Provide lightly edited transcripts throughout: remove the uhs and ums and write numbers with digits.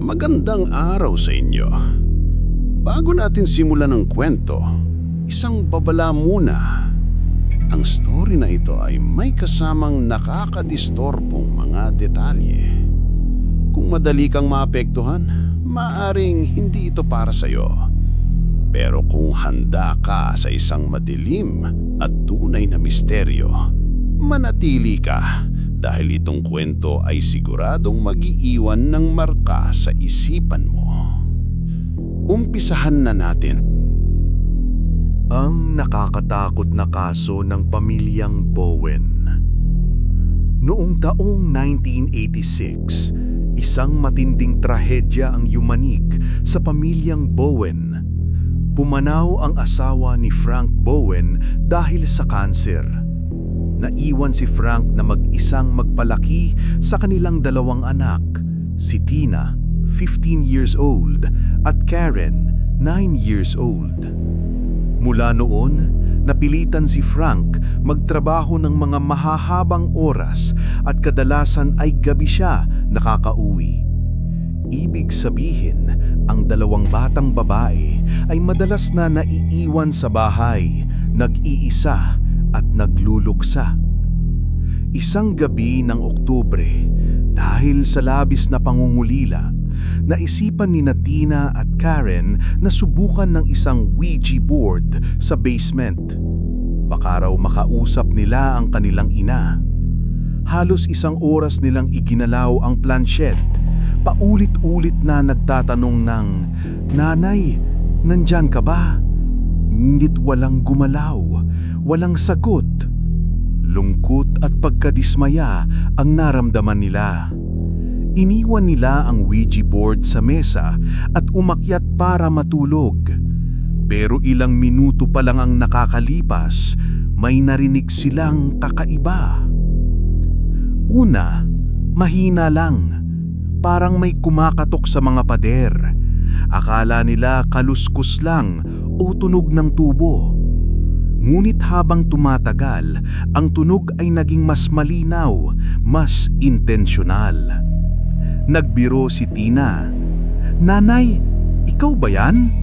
Magandang araw sa inyo. Bago natin simulan ang kwento, isang babala muna. Ang story na ito ay may kasamang nakakadistorbong mga detalye. Kung madali kang maapektuhan, maaring hindi ito para sa'yo. Pero kung handa ka sa isang madilim at tunay na misteryo, manatili ka dahil itong kwento ay siguradong mag-iiwan ng marka sa isipan mo. Umpisahan na natin. Ang nakakatakot na kaso ng pamilyang Bowen. Noong taong 1986, isang matinding trahedya ang yumanig sa pamilyang Bowen. Pumanaw ang asawa ni Frank Bowen dahil sa kanser. Naiwan si Frank na mag-isang magpalaki sa kanilang dalawang anak, si Tina, 15 years old, at Karen, 9 years old. Mula noon, napilitan si Frank magtrabaho ng mga mahahabang oras at kadalasan ay gabi siya nakakauwi. Ibig sabihin, ang dalawang batang babae ay madalas na naiiwan sa bahay, nag-iisa at nagluluksa. Isang gabi ng Oktubre, dahil sa labis na pangungulila, naisipan ni Tina at Karen na subukan ng isang Ouija board sa basement. Baka raw makausap nila ang kanilang ina. Halos isang oras nilang iginalaw ang planchette. Paulit-ulit na nagtatanong ng, "Nanay, nandyan ka ba?" Ngunit walang gumalaw, walang sagot. Lungkot at pagkadismaya ang naramdaman nila. Iniwan nila ang Ouija board sa mesa at umakyat para matulog. Pero ilang minuto pa lang ang nakakalipas, may narinig silang kakaiba. Una, mahina lang. Parang may kumakatok sa mga pader. Akala nila kaluskus lang o tunog ng tubo. Ngunit habang tumatagal, ang tunog ay naging mas malinaw, mas intensyonal. Nagbiro si Tina, "Nanay, ikaw ba yan?"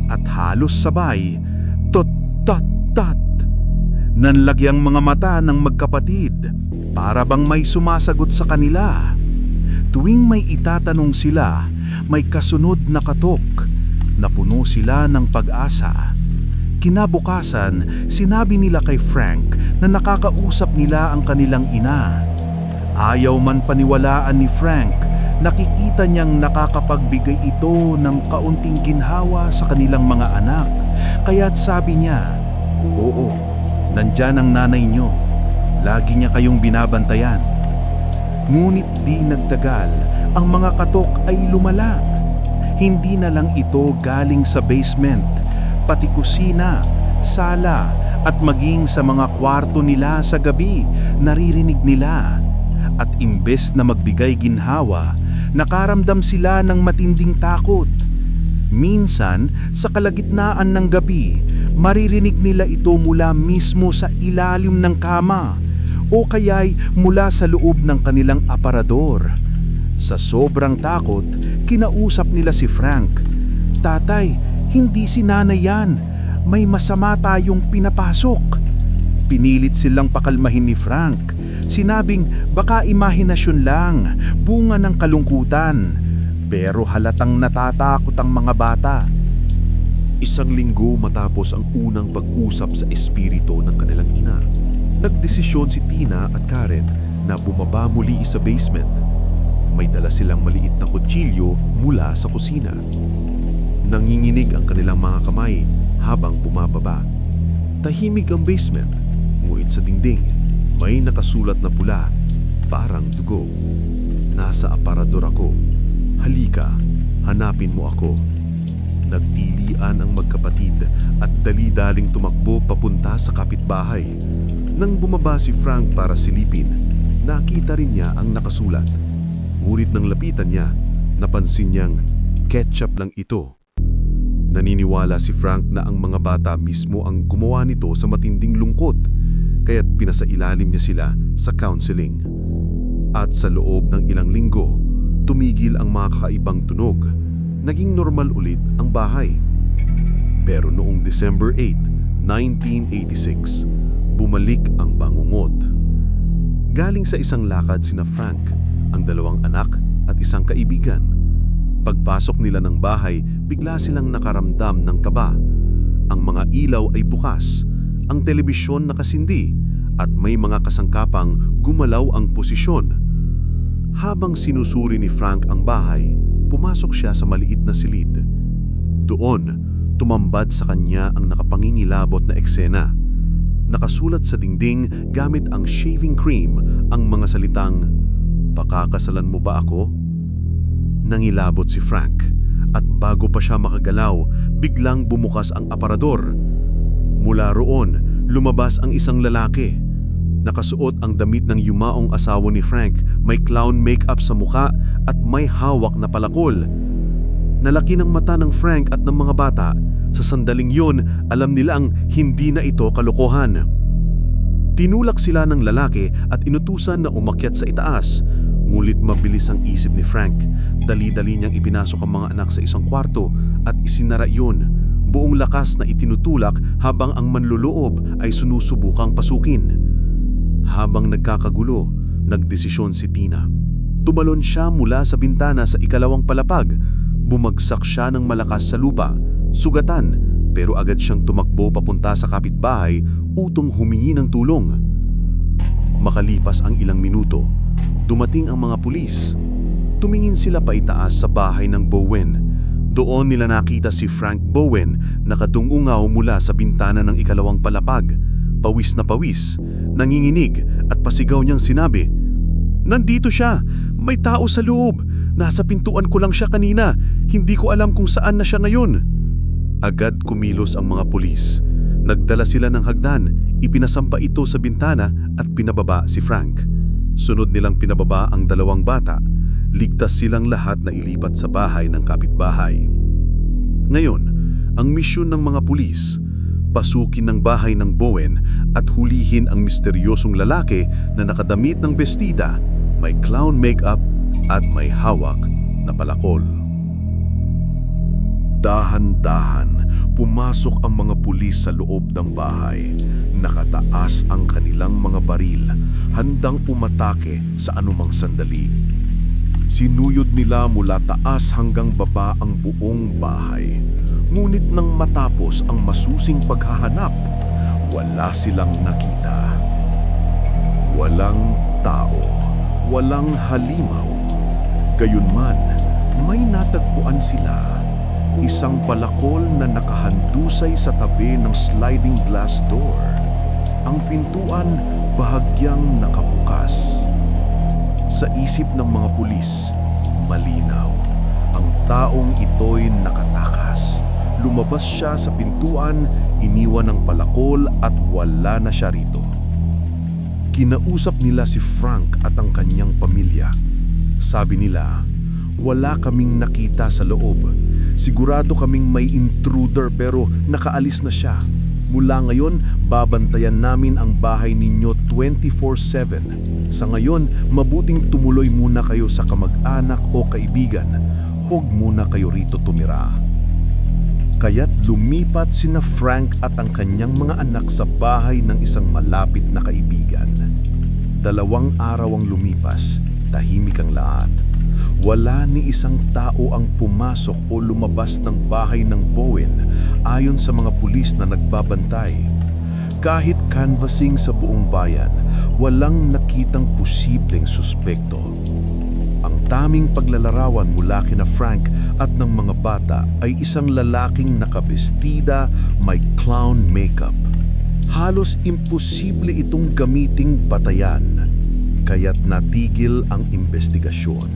At halos sabay, tot-tot-tot. Nanlagi ang mga mata ng magkapatid, para bang may sumasagot sa kanila. Tuwing may itatanong sila, may kasunod na katok. Napuno sila ng pag-asa. Kinabukasan, sinabi nila kay Frank na nakakausap nila ang kanilang ina. Ayaw man paniwalaan ni Frank, nakikita niyang nakakapagbigay ito ng kaunting ginhawa sa kanilang mga anak. Kaya't sabi niya, "Oo, nandyan ang nanay niyo. Lagi niya kayong binabantayan." Ngunit di nagtagal, ang mga katok ay lumala. Hindi na lang ito galing sa basement, pati kusina, sala, at maging sa mga kwarto nila sa gabi, naririnig nila. At imbes na magbigay ginhawa, nakaramdam sila ng matinding takot. Minsan, sa kalagitnaan ng gabi, maririnig nila ito mula mismo sa ilalim ng kama o kaya'y mula sa loob ng kanilang aparador. Sa sobrang takot, kinausap nila si Frank, "Tatay, hindi si nanay yan. May masama tayong pinapasok." Pinilit silang pakalmahin ni Frank. Sinabing baka imahinasyon lang, bunga ng kalungkutan. Pero halatang natatakot ang mga bata. Isang linggo matapos ang unang pag-usap sa espiritu ng kanilang ina, nagdesisyon si Tina at Karen na bumaba muli sa basement. May dala silang maliit na kutsilyo mula sa kusina. Nanginginig ang kanilang mga kamay habang bumababa. Tahimik ang basement, ngunit sa dingding may nakasulat na pula, parang dugo. "Nasa aparador ako. Halika, hanapin mo ako." Nagtilian ang magkapatid at dali-daling tumakbo papunta sa kapitbahay. Nang bumaba si Frank para silipin, nakita rin niya ang nakasulat. Ngunit nang lapitan niya, napansin niyang ketchup lang ito. Naniniwala si Frank na ang mga bata mismo ang gumawa nito sa matinding lungkot, kaya't pinasailalim niya sila sa counseling. At sa loob ng ilang linggo, Tumigil ang mga kakaibang tunog. Naging normal ulit ang bahay. Pero noong December 8, 1986, bumalik ang bangungot. Galing sa isang lakad sina Frank, ang dalawang anak at isang kaibigan. Pagpasok nila ng bahay, bigla silang nakaramdam ng kaba. Ang mga ilaw ay bukas, ang telebisyon nakasindi, at may mga kasangkapang gumalaw ang posisyon. Habang sinusuri ni Frank ang bahay, pumasok siya sa maliit na silid. Doon, tumambad sa kanya ang nakapangingilabot na eksena. Nakasulat sa dingding gamit ang shaving cream ang mga salitang, "Pakakasalan mo ba ako?" Nangilabot si Frank at bago pa siya makagalaw, biglang bumukas ang aparador. Mula roon, lumabas ang isang lalaki. Nakasuot ang damit ng yumaong asawa ni Frank, may clown makeup sa muka at may hawak na palakol. Nalaki ng mata ng Frank at ng mga bata. Sa sandaling yun, alam nilang hindi na ito kalokohan. Tinulak sila ng lalaki at inutusan na umakyat sa itaas. Ngunit mabilis ang isip ni Frank. Dali-dali niyang ipinasok ang mga anak sa isang kwarto at isinara yun. Buong lakas na itinutulak habang ang manluloob ay sinusubukang pasukin. Habang nagkakagulo, nagdesisyon si Tina. Tumalon siya mula sa bintana sa ikalawang palapag. Bumagsak siya ng malakas sa lupa. Sugatan, pero agad siyang tumakbo papunta sa kapitbahay utong humingi ng tulong. Makalipas ang ilang minuto, dumating ang mga pulis. Tumingin sila paitaas sa bahay ng Bowen. Doon nila nakita si Frank Bowen nakadungungaw mula sa bintana ng ikalawang palapag. Pawis na pawis, nanginginig at pasigaw niyang sinabi, "Nandito siya! May tao sa loob! Nasa pintuan ko lang siya kanina. Hindi ko alam kung saan na siya ngayon." Agad kumilos ang mga pulis. Nagdala sila ng hagdan, ipinasampa ito sa bintana at pinababa si Frank. Sunod nilang pinababa ang dalawang bata. Ligtas silang lahat na ilipat sa bahay ng kapitbahay. Ngayon, ang misyon ng mga pulis, pasukin ng bahay ng Bowen at hulihin ang misteryosong lalaki na nakadamit ng bestida, may clown makeup at may hawak na palakol. Dahan-dahan, pumasok ang mga pulis sa loob ng bahay. Nakataas ang kanilang mga baril, handang umatake sa anumang sandali. Sinuyod nila mula taas hanggang baba ang buong bahay. Ngunit nang matapos ang masusing paghahanap, wala silang nakita. Walang tao, walang halimaw. Gayunman, may natagpuan sila. Isang palakol na nakahandusay sa tabi ng sliding glass door. Ang pintuan bahagyang nakabukas. Sa isip ng mga pulis, malinaw. Ang taong ito'y nakatakas. Lumabas siya sa pintuan, iniwan ng palakol at wala na siya rito. Kinausap nila si Frank at ang kanyang pamilya. Sabi nila, "Wala kaming nakita sa loob. Sigurado kaming may intruder pero nakaalis na siya. Mula ngayon, babantayan namin ang bahay ninyo 24/7. Sa ngayon, mabuting tumuloy muna kayo sa kamag-anak o kaibigan. Huwag muna kayo rito tumira." Kaya't lumipat sina Frank at ang kanyang mga anak sa bahay ng isang malapit na kaibigan. 2 araw ang lumipas, tahimik ang lahat. Wala ni isang tao ang pumasok o lumabas ng bahay ng Bowen ayon sa mga pulis na nagbabantay. Kahit canvassing sa buong bayan, walang nakitang posibleng suspekto. Ang taming paglalarawan mula kina Frank at ng mga bata ay isang lalaking nakabestida, may clown makeup. Halos imposible itong gamiting batayan, kaya't natigil ang investigasyon.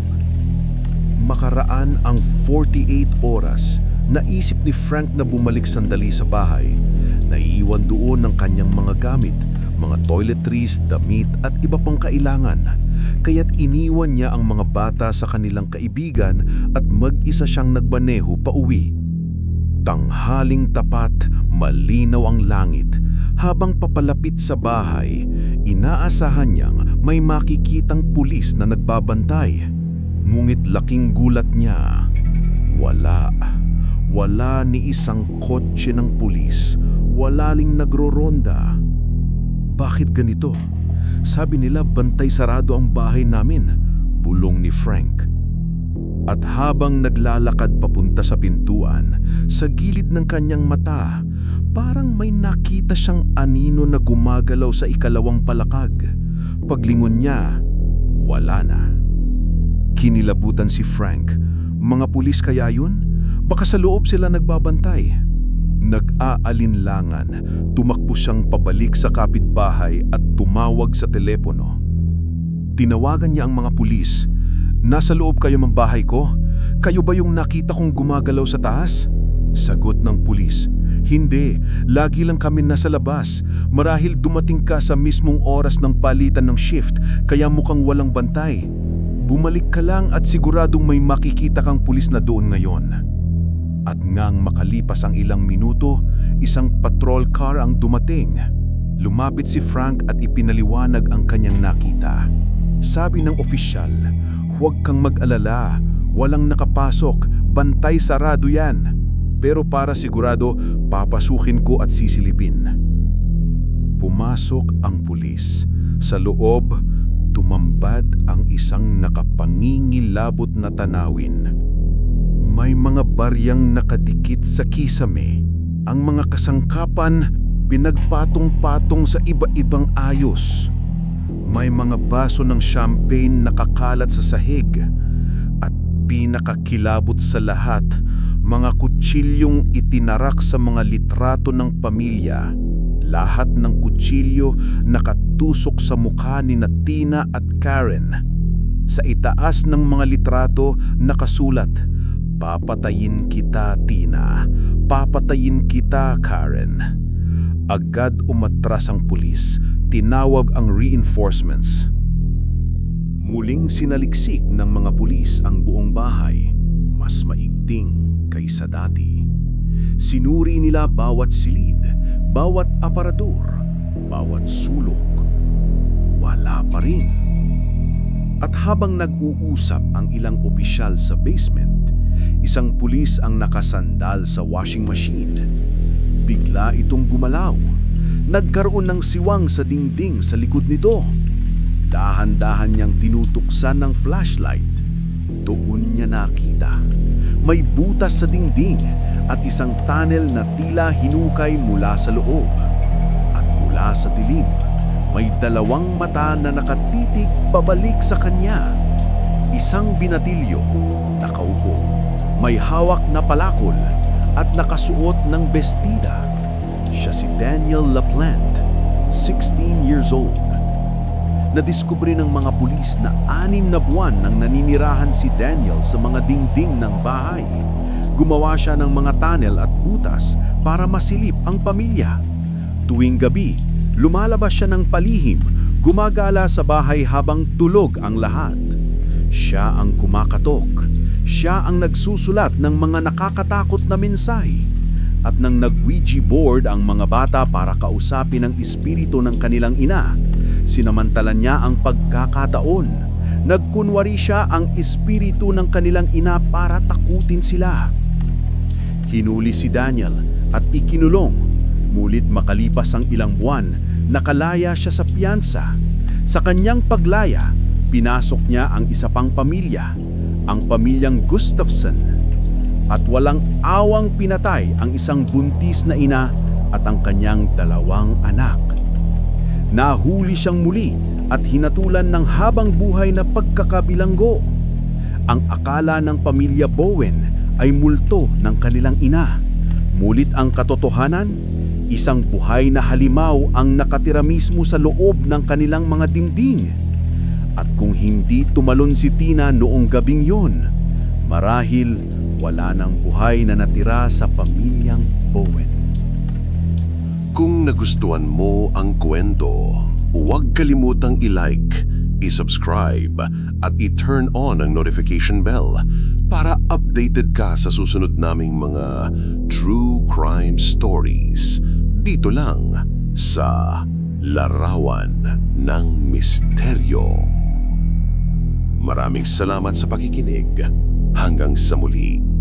Makaraan ang 48 oras, naisip ni Frank na bumalik sandali sa bahay. Naiiwan doon ang kanyang mga gamit, mga toiletries, damit at iba pang kailangan. Kaya't iniwan niya ang mga bata sa kanilang kaibigan at mag-isa siyang nagmaneho pauwi. Tanghaling tapat, malinaw ang langit. Habang papalapit sa bahay, inaasahan niyang may makikitang pulis na nagbabantay. Ngunit laking gulat niya, wala ni isang kotse ng pulis, wala ring nagroronda. Bakit ganito? Sabi nila bantay sarado ang bahay namin, bulong ni Frank. At habang naglalakad papunta sa pintuan, sa gilid ng kanyang mata, parang may nakita siyang anino na gumagalaw sa ikalawang palakag. Paglingon niya, wala na. Kinilabutan si Frank. Mga pulis kaya yun? Baka sa loob sila nagbabantay. Nag-aalinlangan, tumakbo siyang pabalik sa kapitbahay at tumawag sa telepono. Tinawagan niya ang mga pulis. "Nasa loob kayo ng bahay ko? Kayo ba yung nakita kong gumagalaw sa taas?" Sagot ng pulis, "Hindi, lagi lang kami nasa labas. Marahil dumating ka sa mismong oras ng palitan ng shift, kaya mukhang walang bantay. Bumalik ka lang at siguradong may makikita kang pulis na doon ngayon." At ngang makalipas ang ilang minuto, isang patrol car ang dumating. Lumapit si Frank at ipinaliwanag ang kanyang nakita. Sabi ng opisyal, "Huwag kang mag-alala, walang nakapasok, bantay sarado yan. Pero para sigurado, papasukin ko at sisilipin." Pumasok ang pulis. Sa loob, tumambad ang isang nakapangingilabot na tanawin. May mga baryang nakadikit sa kisame. Ang mga kasangkapan pinagpatong-patong sa iba-ibang ayos. May mga baso ng champagne nakakalat sa sahig. At pinakakilabot sa lahat, mga kutsilyong itinarak sa mga litrato ng pamilya. Lahat ng kutsilyo nakatusok sa mukha ni Tina at Karen. Sa itaas ng mga litrato nakasulat, "Papatayin kita, Tina. Papatayin kita, Karen." Agad umatras ang pulis. Tinawag ang reinforcements. Muling sinaliksik ng mga pulis ang buong bahay. Mas maigting kaysa dati. Sinuri nila bawat silid, bawat aparador, bawat sulok. Wala pa rin. At habang nag-uusap ang ilang opisyal sa basement, isang pulis ang nakasandal sa washing machine. Bigla itong gumalaw. Nagkaroon ng siwang sa dingding sa likod nito. Dahan-dahan niyang tinutuksan ng flashlight. Doon niya nakita. May butas sa dingding at isang tunnel na tila hinukay mula sa loob. At mula sa dilim, may dalawang mata na nakatitig pabalik sa kanya. Isang binatilyo, nakaupo, may hawak na palakol at nakasuot ng bestida. Siya si Daniel LaPlante, 16 years old. Nadiskubre ng mga pulis na 6 na buwan nang naninirahan si Daniel sa mga dingding ng bahay. Gumawa siya ng mga tunnel at butas para masilip ang pamilya. Tuwing gabi, lumalabas siya ng palihim, gumagala sa bahay habang tulog ang lahat. Siya ang kumakatok. Siya ang nagsusulat ng mga nakakatakot na mensahe. At nang nag-Ouija board ang mga bata para kausapin ang espiritu ng kanilang ina, sinamantalan niya ang pagkakataon. Nagkunwari siya ang espiritu ng kanilang ina para takutin sila. Hinuli si Daniel at ikinulong. Mulit makalipas ang ilang buwan, nakalaya siya sa piyansa. Sa kanyang paglaya, pinasok niya ang isa pang pamilya, ang pamilyang Gustafson. At walang awang pinatay ang isang buntis na ina at ang kanyang 2 anak. Nahuli siyang muli at hinatulan ng habang buhay na pagkakabilanggo. Ang akala ng pamilya Bowen ay multo ng kanilang ina. Mulit ang katotohanan, isang buhay na halimaw ang nakatira mismo sa loob ng kanilang mga dingding. At kung hindi tumalon si Tina noong gabing yon, marahil wala nang buhay na natira sa pamilyang Bowen. Kung nagustuhan mo ang kwento, huwag kalimutang i-like, i-subscribe at i-turn on ang notification bell para updated ka sa susunod naming mga true crime stories dito lang sa Larawan ng Misteryo. Maraming salamat sa pakikinig. Hanggang sa muli.